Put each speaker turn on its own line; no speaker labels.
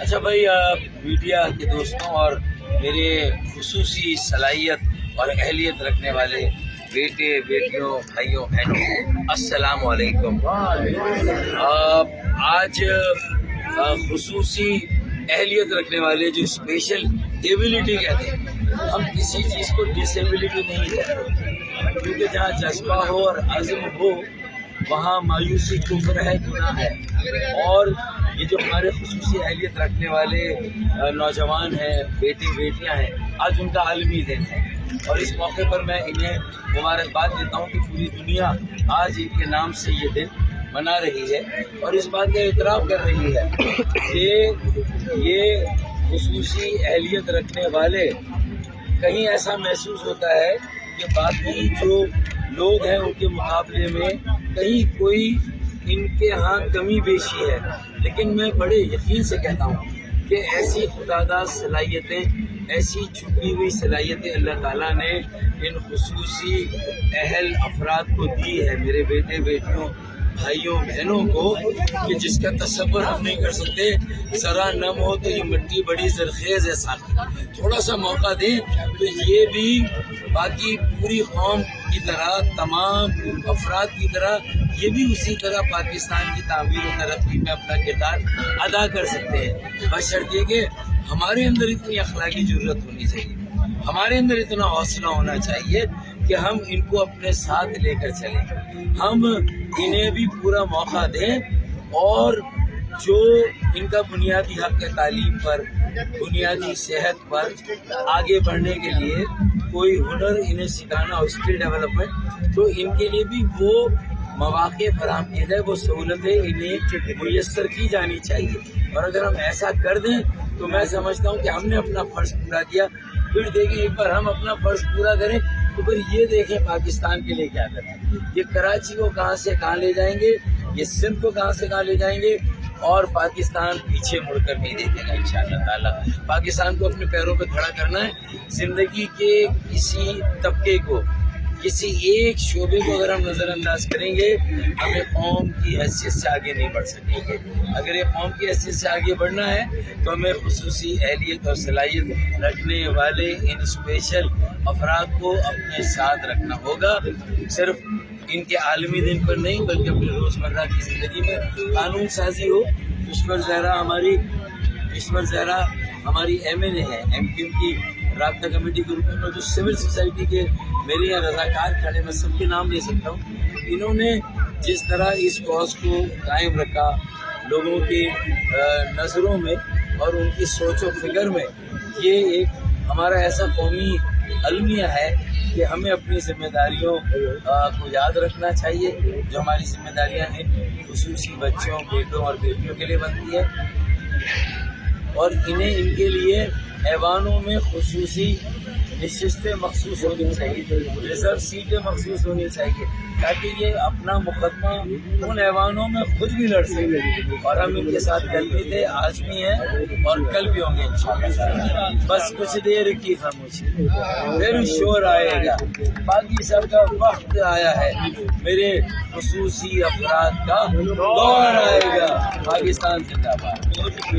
اچھا بھائی، میڈیا کے دوستوں اور میرے خصوصی صلاحیت اور اہلیت رکھنے والے بیٹے بیٹیوں بھائیوں بہنوں، السلام علیکم۔ آج خصوصی اہلیت رکھنے والے جو اسپیشل ایبلٹی کہتے ہیں، ہم کسی چیز کو ڈسیبلٹی نہیں کہتے، کیونکہ جہاں جذبہ ہو اور عزم ہو وہاں مایوسی کفر ہے، گناہ ہے۔ اور یہ جو ہمارے خصوصی اہلیت رکھنے والے نوجوان ہیں، بیٹے بیٹیاں ہیں، آج ان کا عالمی دن ہے، اور اس موقع پر میں انہیں مبارکباد دیتا ہوں کہ پوری دنیا آج ان کے نام سے یہ دن منا رہی ہے اور اس بات کا اعتراف کر رہی ہے کہ یہ خصوصی اہلیت رکھنے والے، کہیں ایسا محسوس ہوتا ہے کہ باقی جو لوگ ہیں ان کے مقابلے میں کہیں کوئی ان کے ہاں کمی بیشی ہے، لیکن میں بڑے یقین سے کہتا ہوں کہ ایسی خداداد صلاحیتیں، ایسی چھپی ہوئی صلاحیتیں اللہ تعالیٰ نے ان خصوصی اہل افراد کو دی ہے، میرے بیٹے بیٹیوں بھائیوں بہنوں کو، کہ جس کا تصور ہم نہیں کر سکتے۔ ذرا نم ہو تو یہ مٹی بڑی زرخیز ہے، ساتھ تھوڑا سا موقع دیں تو یہ بھی باقی پوری قوم کی طرح، تمام افراد کی طرح، یہ بھی اسی طرح پاکستان کی تعمیر و ترقی میں اپنا کردار ادا کر سکتے ہیں، بشرطیکہ کہ ہمارے اندر اتنی اخلاقی جرات ہونی چاہیے، ہمارے اندر اتنا حوصلہ ہونا چاہیے کہ ہم ان کو اپنے ساتھ لے کر چلیں، ہم انہیں بھی پورا موقع دیں، اور جو ان کا بنیادی حق ہے تعلیم پر، بنیادی صحت پر، آگے بڑھنے کے لیے کوئی ہنر انہیں سکھانا ہو، اسکل ڈیولپمنٹ، تو ان کے لیے بھی وہ مواقع فراہم کیے جائے، وہ سہولتیں انہیں میسر کی جانی چاہیے۔ اور اگر ہم ایسا کر دیں تو میں سمجھتا ہوں کہ ہم نے اپنا فرض پورا کیا۔ پھر دیکھیں، ایک بار ہم اپنا فرض پورا کریں تو پھر یہ دیکھیں پاکستان کے لیے کیا کریں، یہ کراچی کو کہاں سے کہاں لے جائیں گے، یہ سندھ کو کہاں سے کہاں لے جائیں گے، اور پاکستان پیچھے مڑ کر نہیں دیکھے گا انشاءاللہ تعالیٰ۔ پاکستان کو اپنے پیروں پہ کھڑا کرنا ہے۔ زندگی کے کسی طبقے کو، کسی ایک شعبے کو اگر ہم نظر انداز کریں گے، ہمیں قوم کی حیثیت سے آگے نہیں بڑھ سکیں گے۔ اگر یہ قوم کی حیثیت سے آگے بڑھنا ہے تو ہمیں خصوصی اہلیت اور صلاحیت رکھنے والے ان اسپیشل افراد کو اپنے ساتھ رکھنا ہوگا، صرف ان کے عالمی دن پر نہیں بلکہ اپنی روزمرہ کی زندگی میں قانون سازی ہو۔ اشور زہرا ہماری ایم این اے ہے، ایم کیو کی رابطہ کمیٹی کے روپ میں، جو سول سوسائٹی کے میرے یہاں رضاکار کھڑے، میں سب کے نام لے سکتا ہوں، انہوں نے جس طرح اس کاز کو قائم رکھا لوگوں کی نظروں میں اور ان کی سوچ و فکر میں، یہ ایک ہمارا ایسا قومی المیہ ہے کہ ہمیں اپنی ذمہ داریوں کو یاد رکھنا چاہیے، جو ہماری ذمہ داریاں ہیں خصوصی بچوں، بیٹوں اور بیٹیوں کے لیے بنتی ہے، اور انہیں ان کے لیے ایوانوں میں خصوصی نشستیں مخصوص ہونی چاہیے، ریزرو سیٹیں مخصوص ہونی چاہیے، تاکہ یہ اپنا مقدمہ ان ایوانوں میں خود بھی لڑ سکیں، اور ہم ان کے ساتھ کل بھی تھے، آج بھی ہیں اور کل بھی ہوں گے انشاءاللہ۔ بس کچھ دیر کی خاموشی، پھر شور آئے گا، باقی سب کا وقت آیا ہے، میرے خصوصی افراد کا دور آئے گا۔ پاکستان زندہ باد۔